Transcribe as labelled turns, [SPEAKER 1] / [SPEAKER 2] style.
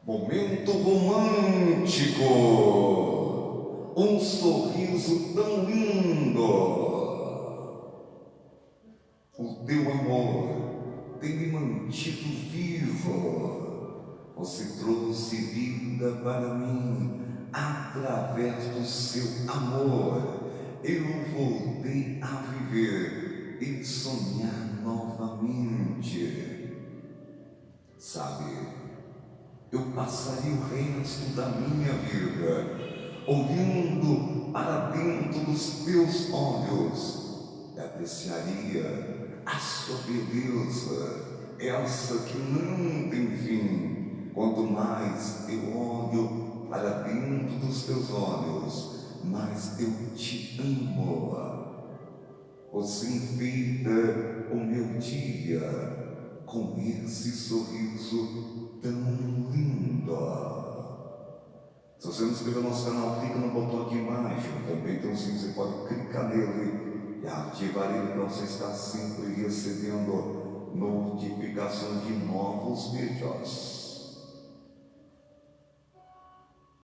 [SPEAKER 1] Momento romântico, um sorriso tão lindo. O teu amor tem me mantido vivo. Você trouxe vida para mim através do seu amor. Eu voltei a viver e sonhar novamente. Sabe, eu passaria o resto da minha vida olhando para dentro dos teus olhos e apreciaria a sua beleza, essa que não tem fim. Quanto mais eu olho para dentro dos teus olhos, mais eu te amo. Você enfeita o meu dia com esse sorriso tão lindo. Se você não inscreveu no nosso canal, clica no botão aqui embaixo. Também tem um sininho, você pode clicar nele e ativar ele para você estar sempre recebendo notificação de novos vídeos.